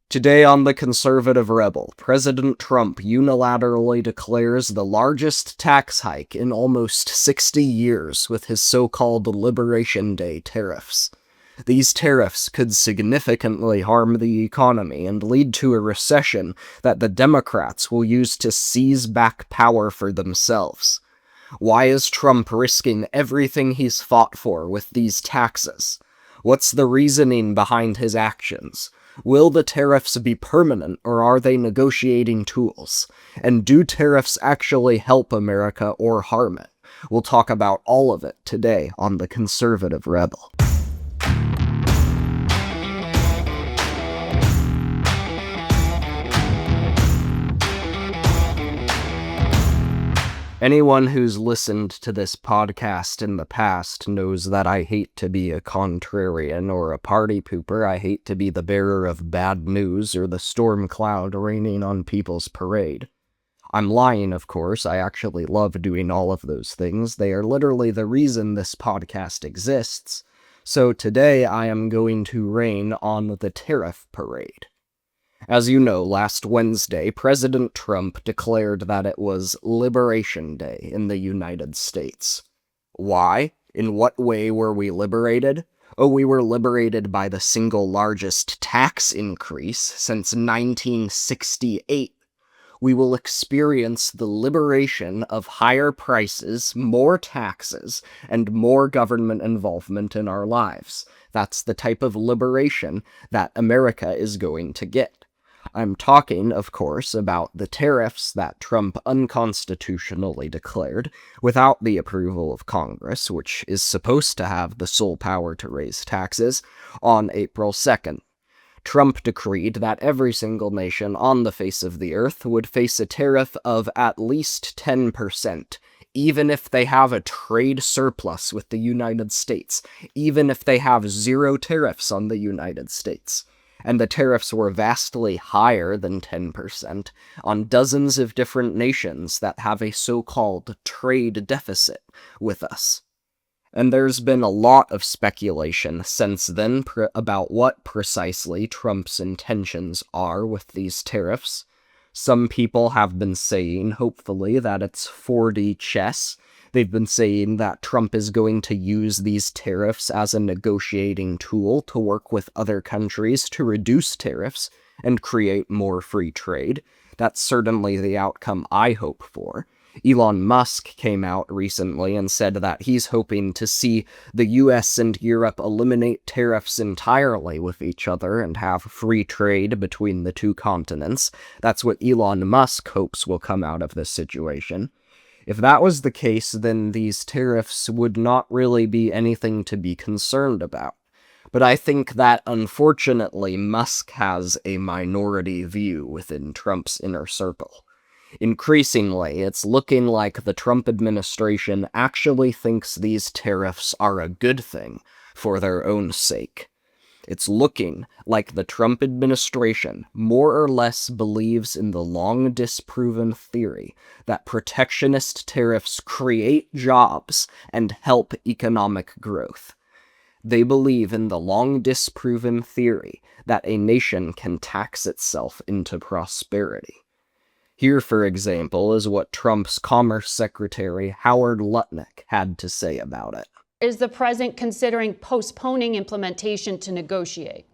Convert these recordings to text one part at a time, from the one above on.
Today on The Conservative Rebel, President Trump unilaterally declares the largest tax hike in almost 60 years with his so-called Liberation Day tariffs. These tariffs could significantly harm the economy and lead to a recession that the Democrats will use to seize back power for themselves. Why is Trump risking everything he's fought for with these taxes? What's the reasoning behind his actions? Will the tariffs be permanent, or are they negotiating tools? And do tariffs actually help America or harm it? We'll talk about all of it today on The Conservative Rebel. Anyone who's listened to this podcast in the past knows that I hate to be a contrarian or a party pooper. I hate to be the bearer of bad news or the storm cloud raining on people's parade. I'm lying, of course. I actually love doing all of those things. They are literally the reason this podcast exists. So today I am going to rain on the tariff parade. As you know, last Wednesday, President Trump declared that it was Liberation Day in the United States. Why? In what way were we liberated? Oh, we were liberated by the single largest tax increase since 1968. We will experience the liberation of higher prices, more taxes, and more government involvement in our lives. That's the type of liberation that America is going to get. I'm talking, of course, about the tariffs that Trump unconstitutionally declared without the approval of Congress, which is supposed to have the sole power to raise taxes, on April 2nd. Trump decreed that every single nation on the face of the earth would face a tariff of at least 10%, even if they have a trade surplus with the United States, even if they have zero tariffs on the United States. And the tariffs were vastly higher than 10% on dozens of different nations that have a so-called trade deficit with us. And there's been a lot of speculation since then about what precisely Trump's intentions are with these tariffs. Some people have been saying, hopefully, that it's 4D chess. They've been saying that Trump is going to use these tariffs as a negotiating tool to work with other countries to reduce tariffs and create more free trade. That's certainly the outcome I hope for. Elon Musk came out recently and said that he's hoping to see the US and Europe eliminate tariffs entirely with each other and have free trade between the two continents. That's what Elon Musk hopes will come out of this situation. If that was the case, then these tariffs would not really be anything to be concerned about. But I think that, unfortunately, Musk has a minority view within Trump's inner circle. Increasingly, it's looking like the Trump administration actually thinks these tariffs are a good thing for their own sake. It's looking like the Trump administration more or less believes in the long disproven theory that protectionist tariffs create jobs and help economic growth. They believe in the long disproven theory that a nation can tax itself into prosperity. Here, for example, is what Trump's Commerce Secretary Howard Lutnick had to say about it. Is the president considering postponing implementation to negotiate?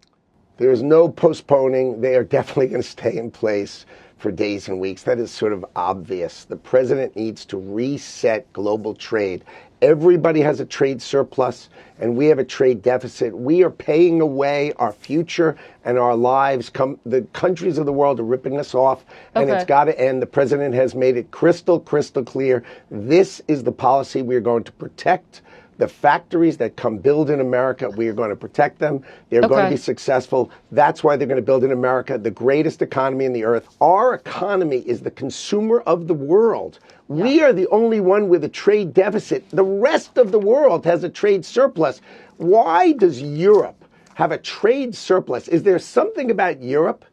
There is no postponing. They are definitely going to stay in place for days and weeks. That is sort of obvious. The president needs to reset global trade. Everybody has a trade surplus, and we have a trade deficit. We are paying away our future and our lives. The countries of the world are ripping us off, and it's got to end. The president has made it crystal clear. This is the policy we are going to protect. The factories that come build in America, we are going to protect them. They're going to be successful. That's why they're going to build in America, the greatest economy in the earth. Our economy is the consumer of the world. Yeah. We are the only one with a trade deficit. The rest of the world has a trade surplus. Why does Europe have a trade surplus? Is there something about Europe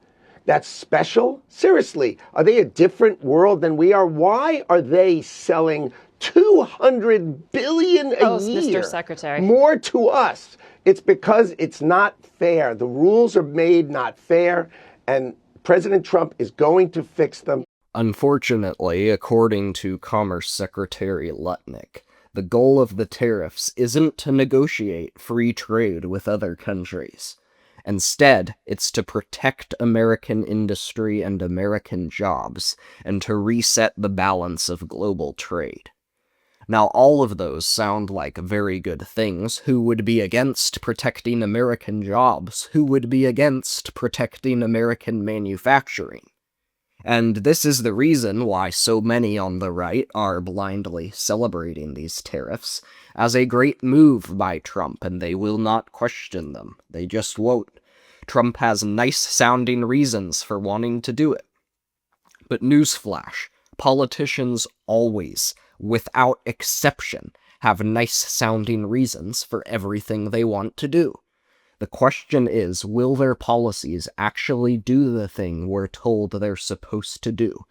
that's special? Seriously, are they a different world than we are? Why are they selling $200 billion a year, Mr. Secretary, more to us? It's because it's not fair. The rules are made not fair, and President Trump is going to fix them. Unfortunately, according to Commerce Secretary Lutnick, the goal of the tariffs isn't to negotiate free trade with other countries. Instead, it's to protect American industry and American jobs, and to reset the balance of global trade. Now, all of those sound like very good things. Who would be against protecting American jobs? Who would be against protecting American manufacturing? And this is the reason why so many on the right are blindly celebrating these tariffs as a great move by Trump, and they will not question them. They just won't. Trump has nice-sounding reasons for wanting to do it. But newsflash, politicians always, without exception, have nice-sounding reasons for everything they want to do. The question is, will their policies actually do the thing we're told they're supposed to do?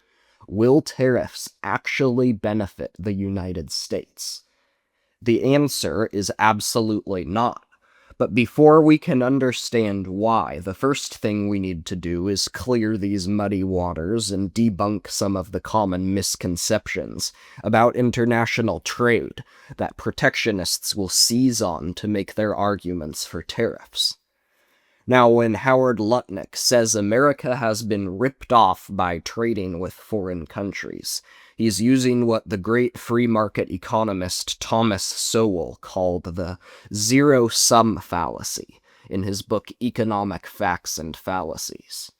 Will tariffs actually benefit the United States? The answer is absolutely not. But before we can understand why, the first thing we need to do is clear these muddy waters and debunk some of the common misconceptions about international trade that protectionists will seize on to make their arguments for tariffs. Now, when Howard Lutnick says America has been ripped off by trading with foreign countries, he's using what the great free market economist Thomas Sowell called the zero-sum fallacy in his book Economic Facts and Fallacies.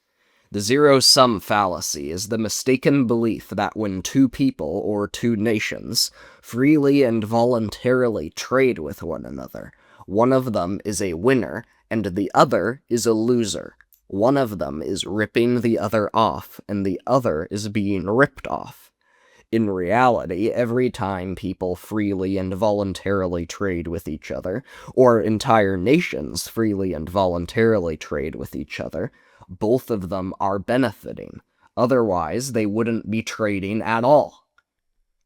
The zero-sum fallacy is the mistaken belief that when two people or two nations freely and voluntarily trade with one another, one of them is a winner and the other is a loser. One of them is ripping the other off, and the other is being ripped off. In reality, every time people freely and voluntarily trade with each other, or entire nations freely and voluntarily trade with each other, both of them are benefiting. Otherwise, they wouldn't be trading at all.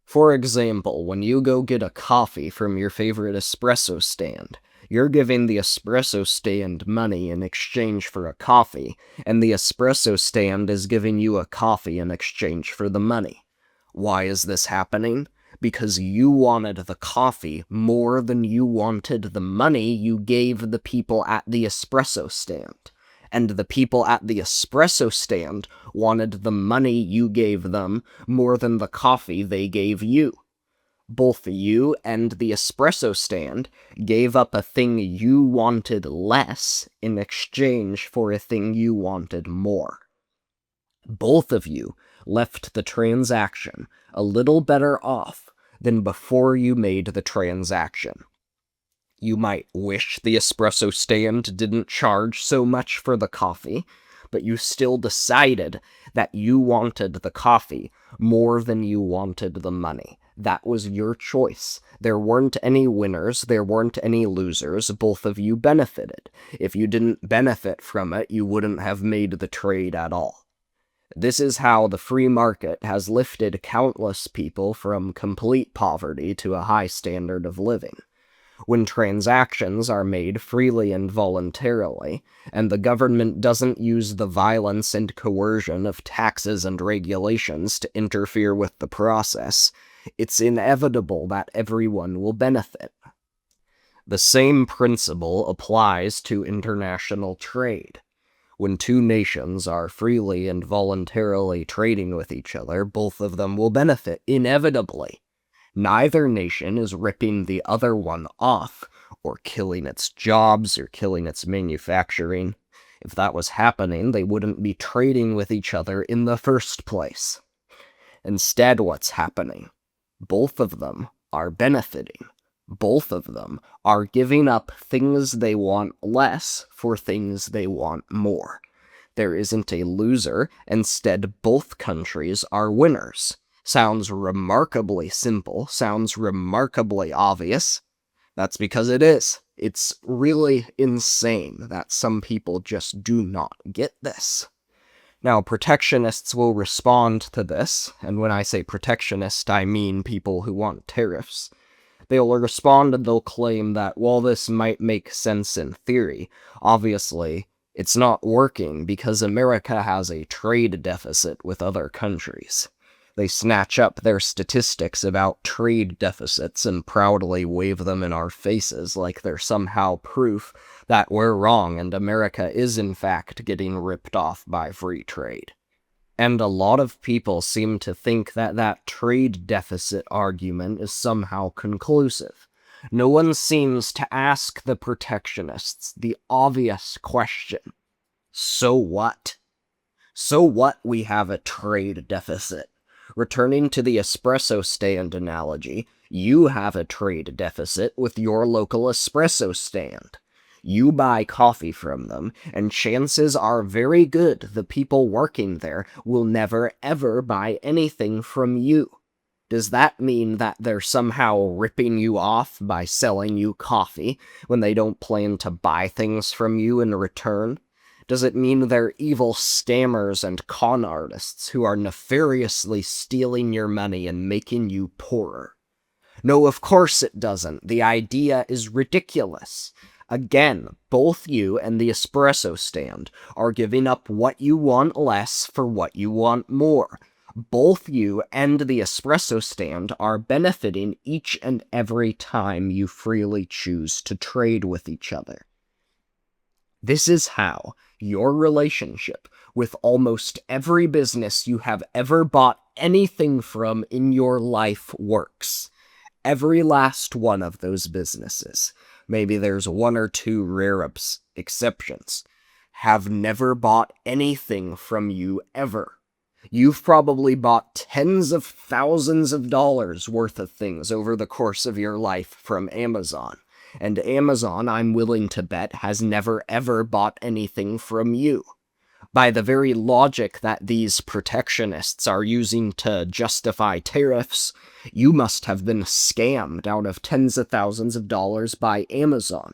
For example, when you go get a coffee from your favorite espresso stand, you're giving the espresso stand money in exchange for a coffee, and the espresso stand is giving you a coffee in exchange for the money. Why is this happening? Because you wanted the coffee more than you wanted the money you gave the people at the espresso stand. And the people at the espresso stand wanted the money you gave them more than the coffee they gave you. Both you and the espresso stand gave up a thing you wanted less in exchange for a thing you wanted more. Both of you left the transaction a little better off than before you made the transaction. You might wish the espresso stand didn't charge so much for the coffee, but you still decided that you wanted the coffee more than you wanted the money. That was your choice. There weren't any winners, there weren't any losers, both of you benefited. If you didn't benefit from it, you wouldn't have made the trade at all. This is how the free market has lifted countless people from complete poverty to a high standard of living. When transactions are made freely and voluntarily, and the government doesn't use the violence and coercion of taxes and regulations to interfere with the process, it's inevitable that everyone will benefit. The same principle applies to international trade. When two nations are freely and voluntarily trading with each other, both of them will benefit, inevitably. Neither nation is ripping the other one off, or killing its jobs, or killing its manufacturing. If that was happening, they wouldn't be trading with each other in the first place. Instead, what's happening? Both of them are benefiting. Both of them are giving up things they want less for things they want more. There isn't a loser, instead both countries are winners. Sounds remarkably simple, sounds remarkably obvious. That's because it is. It's really insane that some people just do not get this. Now, protectionists will respond to this, and when I say protectionist, I mean people who want tariffs. They'll respond and they'll claim that while this might make sense in theory, obviously, It's not working because America has a trade deficit with other countries. They snatch up their statistics about trade deficits and proudly wave them in our faces like they're somehow proof that we're wrong and America is in fact getting ripped off by free trade. And a lot of people seem to think that that trade deficit argument is somehow conclusive. No one seems to ask the protectionists the obvious question. So what? So what we have a trade deficit? Returning to the espresso stand analogy, you have a trade deficit with your local espresso stand. You buy coffee from them, and chances are very good the people working there will never ever buy anything from you. Does that mean that they're somehow ripping you off by selling you coffee when they don't plan to buy things from you in return? Does it mean they're evil scammers and con artists who are nefariously stealing your money and making you poorer? No, of course it doesn't. The idea is ridiculous. Again, both you and the espresso stand are giving up what you want less for what you want more. Both you and the espresso stand are benefiting each and every time you freely choose to trade with each other. This is how your relationship with almost every business you have ever bought anything from in your life works. Every last one of those businesses, maybe there's one or two rare exceptions, have never bought anything from you ever. You've probably bought tens of thousands of dollars worth of things over the course of your life from Amazon. And Amazon, I'm willing to bet, has never ever bought anything from you. By the very logic that these protectionists are using to justify tariffs, you must have been scammed out of tens of thousands of dollars by Amazon.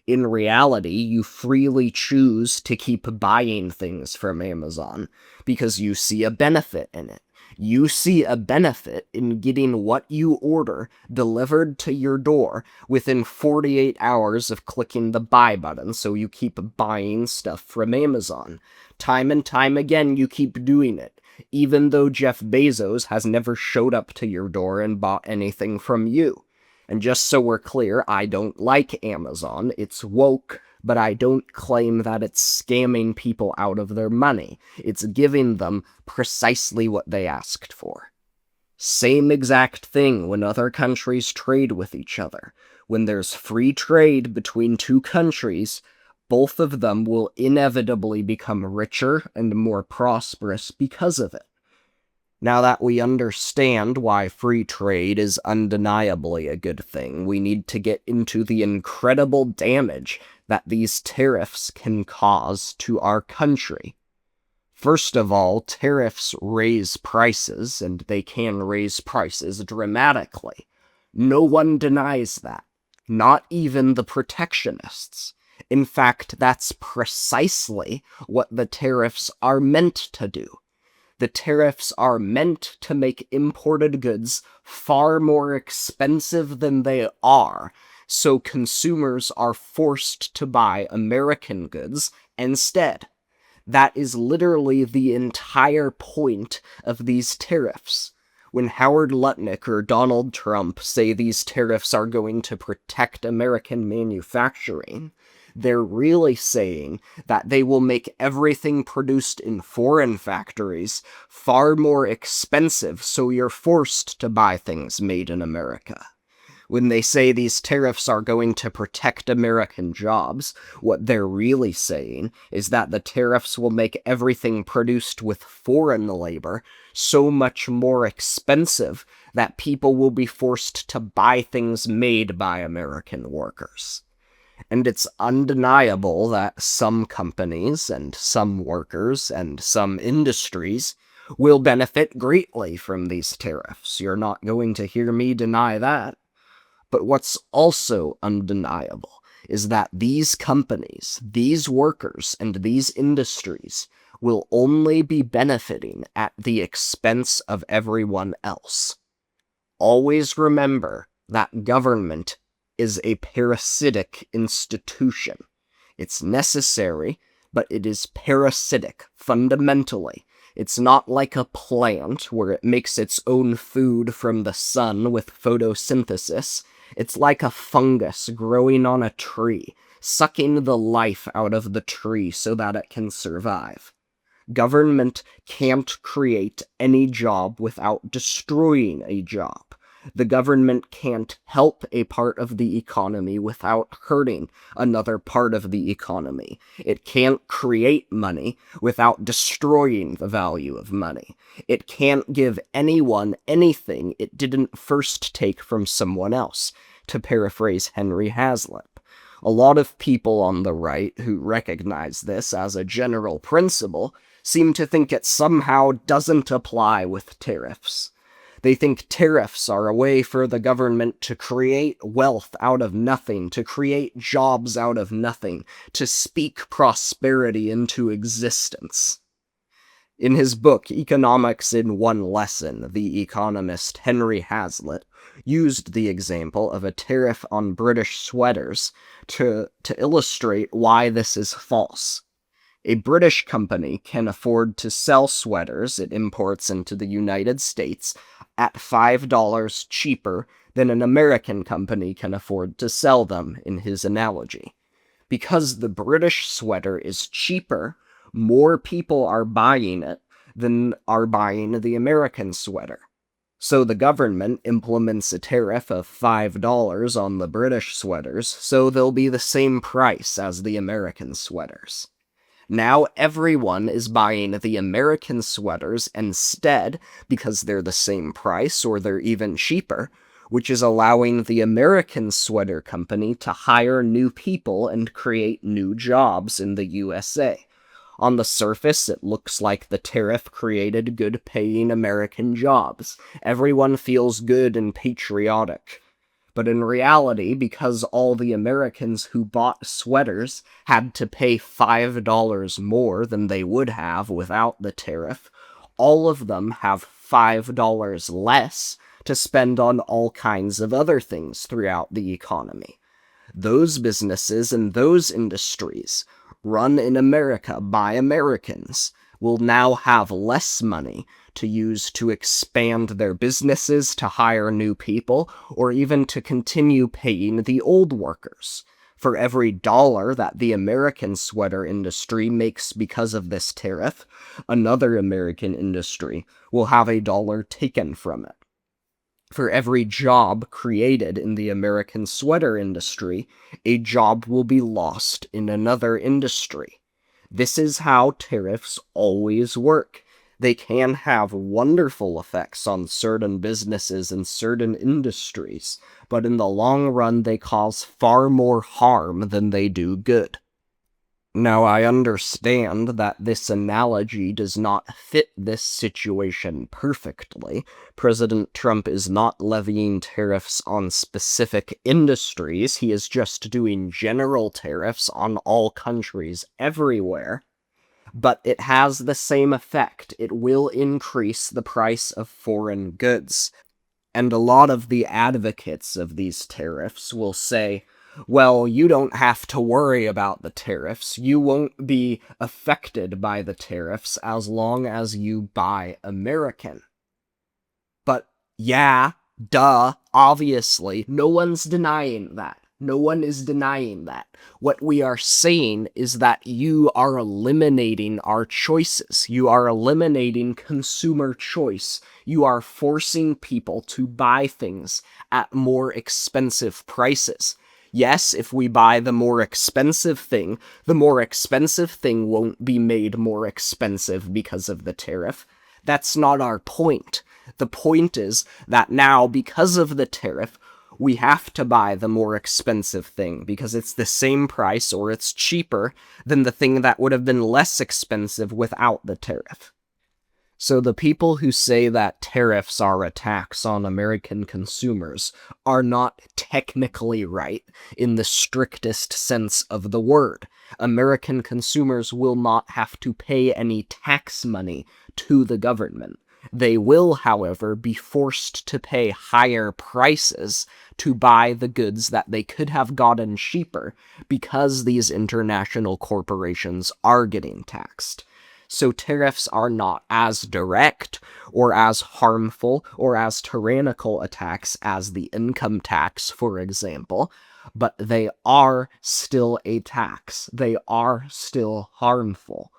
In reality, you freely choose to keep buying things from Amazon because you see a benefit in it. You see a benefit in getting what you order delivered to your door within 48 hours of clicking the buy button, so you keep buying stuff from Amazon. Time and time again, you keep doing it, even though Jeff Bezos has never showed up to your door and bought anything from you. And just so we're clear, I don't like Amazon. It's woke, but I don't claim that it's scamming people out of their money. It's giving them precisely what they asked for. Same exact thing when other countries trade with each other. When there's free trade between two countries, both of them will inevitably become richer and more prosperous because of it. Now that we understand why free trade is undeniably a good thing, we need to get into the incredible damage that these tariffs can cause to our country. First of all, tariffs raise prices, and they can raise prices dramatically. No one denies that, not even the protectionists. In fact, that's precisely what the tariffs are meant to do. The tariffs are meant to make imported goods far more expensive than they are, so consumers are forced to buy American goods instead. That is literally the entire point of these tariffs. When Howard Lutnick or Donald Trump say these tariffs are going to protect American manufacturing, they're really saying that they will make everything produced in foreign factories far more expensive, so you're forced to buy things made in America. When they say these tariffs are going to protect American jobs, what they're really saying is that the tariffs will make everything produced with foreign labor so much more expensive that people will be forced to buy things made by American workers. And it's undeniable that some companies and some workers and some industries will benefit greatly from these tariffs. You're not going to hear me deny that. But what's also undeniable is that these companies, these workers, and these industries will only be benefiting at the expense of everyone else. Always remember that government is a parasitic institution. It's necessary, but it is parasitic, fundamentally. It's not like a plant where it makes its own food from the sun with photosynthesis. It's like a fungus growing on a tree, sucking the life out of the tree so that it can survive. Government can't create any job without destroying a job. The government can't help a part of the economy without hurting another part of the economy. It can't create money without destroying the value of money. It can't give anyone anything it didn't first take from someone else, to paraphrase Henry Hazlitt. A lot of people on the right who recognize this as a general principle seem to think it somehow doesn't apply with tariffs. They think tariffs are a way for the government to create wealth out of nothing, to create jobs out of nothing, to speak prosperity into existence. In his book, Economics in One Lesson, the economist Henry Hazlitt used the example of a tariff on British sweaters to illustrate why this is false. A British company can afford to sell sweaters it imports into the United States at $5 cheaper than an American company can afford to sell them, in his analogy. Because the British sweater is cheaper, more people are buying it than are buying the American sweater. So the government implements a tariff of $5 on the British sweaters, so they'll be the same price as the American sweaters. Now everyone is buying the American sweaters instead because they're the same price or they're even cheaper, which is allowing the American sweater company to hire new people and create new jobs in the USA. On the surface, it looks like the tariff created good-paying American jobs. Everyone feels good and patriotic. But in reality, because all the Americans who bought sweaters had to pay $5 more than they would have without the tariff, all of them have $5 less to spend on all kinds of other things throughout the economy. Those businesses and those industries, run in America by Americans, will now have less money to use to expand their businesses, to hire new people, or even to continue paying the old workers. For every dollar that the American sweater industry makes because of this tariff, another American industry will have a dollar taken from it. For every job created in the American sweater industry, a job will be lost in another industry. This is how tariffs always work. They can have wonderful effects on certain businesses and certain industries, but in the long run they cause far more harm than they do good. Now, I understand that this analogy does not fit this situation perfectly. President Trump is not levying tariffs on specific industries. He is just doing general tariffs on all countries everywhere. But it has the same effect. It will increase the price of foreign goods. And a lot of the advocates of these tariffs will say, well, you don't have to worry about the tariffs. You won't be affected by the tariffs as long as you buy American. But yeah, duh, obviously, no one's denying that. No one is denying that. What we are saying is that you are eliminating our choices. You are eliminating consumer choice. You are forcing people to buy things at more expensive prices. Yes, if we buy the more expensive thing won't be made more expensive because of the tariff. That's not our point. The point is that now, because of the tariff, we have to buy the more expensive thing because it's the same price or it's cheaper than the thing that would have been less expensive without the tariff. So the people who say that tariffs are a tax on American consumers are not technically right in the strictest sense of the word. American consumers will not have to pay any tax money to the government. They will, however, be forced to pay higher prices to buy the goods that they could have gotten cheaper because these international corporations are getting taxed. So tariffs are not as direct or as harmful or as tyrannical attacks as the income tax, for example, but they are still a tax. They are still harmful.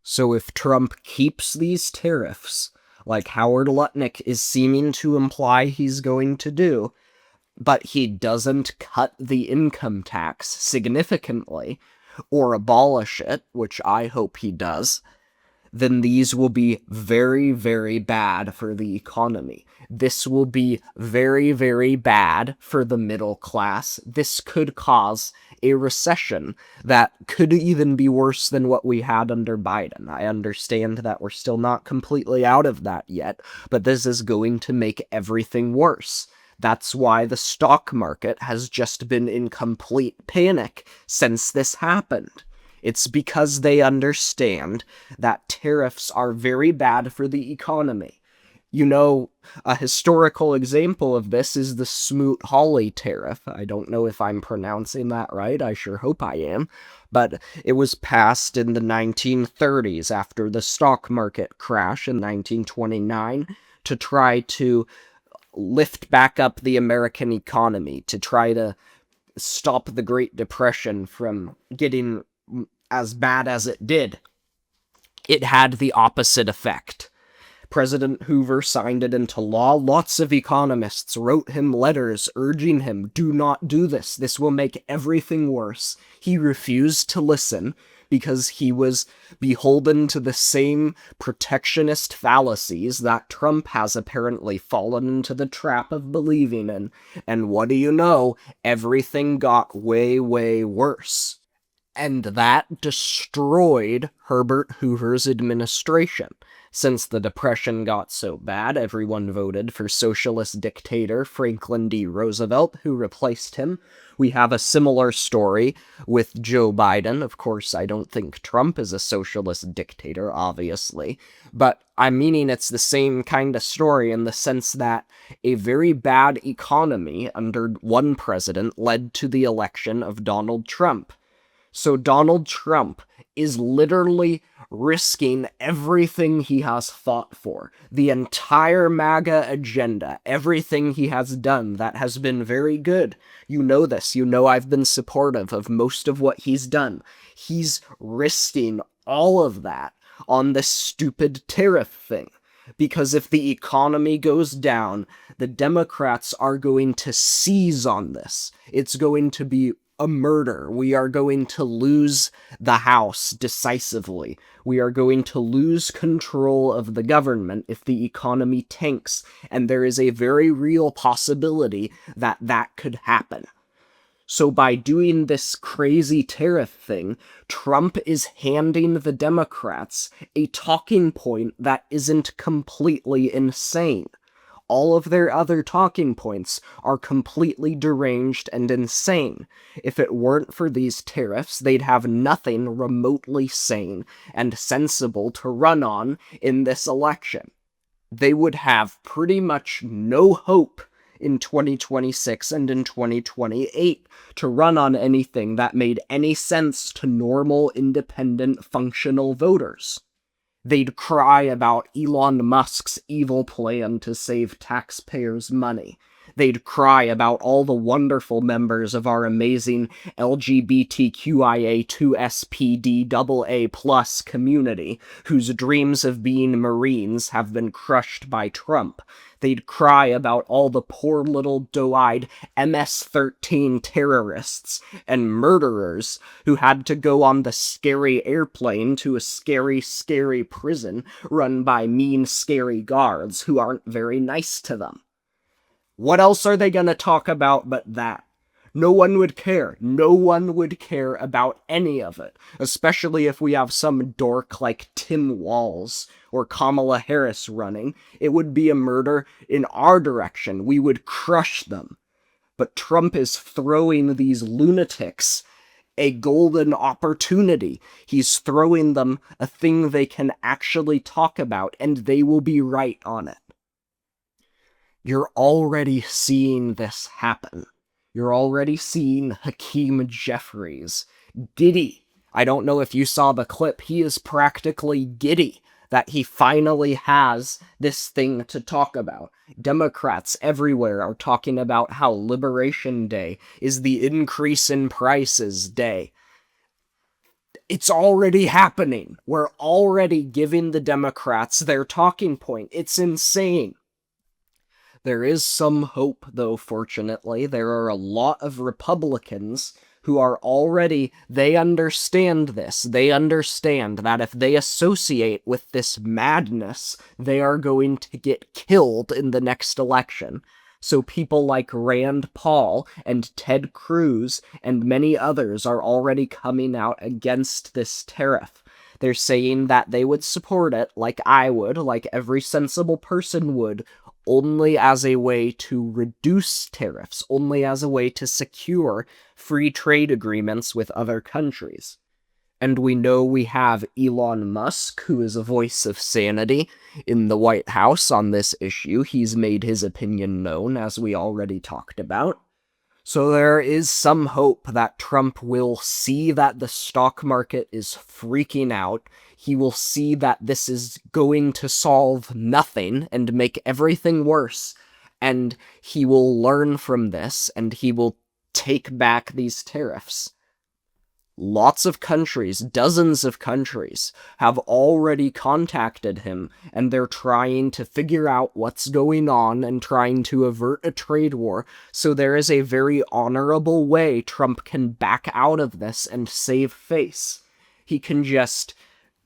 So if Trump keeps these tariffs, like Howard Lutnick is seeming to imply he's going to do, but he doesn't cut the income tax significantly, or abolish it, which I hope he does, then these will be very, very bad for the economy. This will be very, very bad for the middle class. This could cause a recession that could even be worse than what we had under Biden. I understand that we're still not completely out of that yet, but this is going to make everything worse. That's why the stock market has just been in complete panic since this happened. It's because they understand that tariffs are very bad for the economy. You know, a historical example of this is the Smoot-Hawley tariff. I don't know if I'm pronouncing that right. I sure hope I am. But it was passed in the 1930s after the stock market crash in 1929 to try to lift back up the American economy, to try to stop the Great Depression from getting as bad as it did. It had the opposite effect. President Hoover signed it into law. Lots of economists wrote him letters urging him, do not do this. This will make everything worse. He refused to listen because he was beholden to the same protectionist fallacies that Trump has apparently fallen into the trap of believing in. And what do you know? Everything got way, way worse. And that destroyed Herbert Hoover's administration. Since the Depression got so bad, everyone voted for socialist dictator Franklin D. Roosevelt, who replaced him. We have a similar story with Joe Biden. Of course, I don't think Trump is a socialist dictator, obviously, but I'm meaning it's the same kind of story in the sense that a very bad economy under one president led to the election of Donald Trump. So Donald Trump is literally risking everything he has fought for. The entire MAGA agenda, everything he has done that has been very good. You know this. You know I've been supportive of most of what he's done. He's risking all of that on this stupid tariff thing. Because if the economy goes down, the Democrats are going to seize on this. It's going to be a murder. We are going to lose the House decisively. We are going to lose control of the government if the economy tanks, and there is a very real possibility that that could happen. So by doing this crazy tariff thing, Trump is handing the Democrats a talking point that isn't completely insane. All of their other talking points are completely deranged and insane. If it weren't for these tariffs, they'd have nothing remotely sane and sensible to run on in this election. They would have pretty much no hope in 2026 and in 2028 to run on anything that made any sense to normal, independent, functional voters. They'd cry about Elon Musk's evil plan to save taxpayers' money. They'd cry about all the wonderful members of our amazing LGBTQIA2SPDAA+ community whose dreams of being Marines have been crushed by Trump. They'd cry about all the poor little doe-eyed MS-13 terrorists and murderers who had to go on the scary airplane to a scary, scary prison run by mean, scary guards who aren't very nice to them. What else are they gonna talk about but that? No one would care. No one would care about any of it, especially if we have some dork like Tim Walz or Kamala Harris running. It would be a murder in our direction. We would crush them. But Trump is throwing these lunatics a golden opportunity. He's throwing them a thing they can actually talk about, and they will be right on it. You're already seeing this happen. You're already seeing Hakeem Jeffries giddy. I don't know if you saw the clip. He is practically giddy that he finally has this thing to talk about. Democrats everywhere are talking about how Liberation Day is the increase in prices day. It's already happening. We're already giving the Democrats their talking point. It's insane. There is some hope, though, fortunately. There are a lot of Republicans who are already, they understand this. They understand that if they associate with this madness, they are going to get killed in the next election. So people like Rand Paul and Ted Cruz and many others are already coming out against this tariff. They're saying that they would support it, like I would, like every sensible person would, only as a way to reduce tariffs, only as a way to secure free trade agreements with other countries. And we know we have Elon Musk, who is a voice of sanity in the White House on this issue. He's made his opinion known, as we already talked about. So there is some hope that Trump will see that the stock market is freaking out. He will see that this is going to solve nothing and make everything worse. And he will learn from this, and he will take back these tariffs. Lots of countries, dozens of countries, have already contacted him, and they're trying to figure out what's going on and trying to avert a trade war, so there is a very honorable way Trump can back out of this and save face. He can just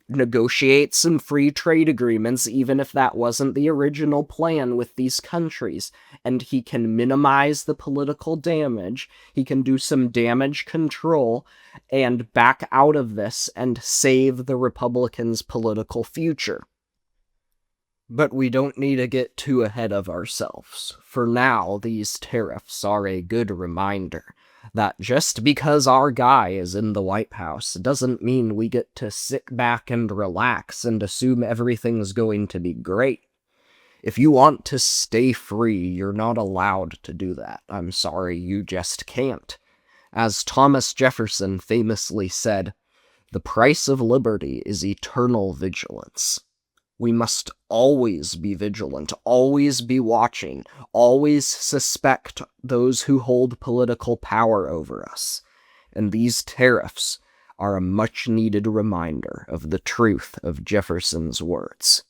negotiate some free trade agreements, even if that wasn't the original plan with these countries, and he can minimize the political damage, he can do some damage control, and back out of this and save the Republicans' political future. But we don't need to get too ahead of ourselves. For now, these tariffs are a good reminder that just because our guy is in the White House doesn't mean we get to sit back and relax and assume everything's going to be great. If you want to stay free, you're not allowed to do that. I'm sorry, you just can't. As Thomas Jefferson famously said, "The price of liberty is eternal vigilance." We must always be vigilant, always be watching, always suspect those who hold political power over us. And these tariffs are a much-needed reminder of the truth of Jefferson's words.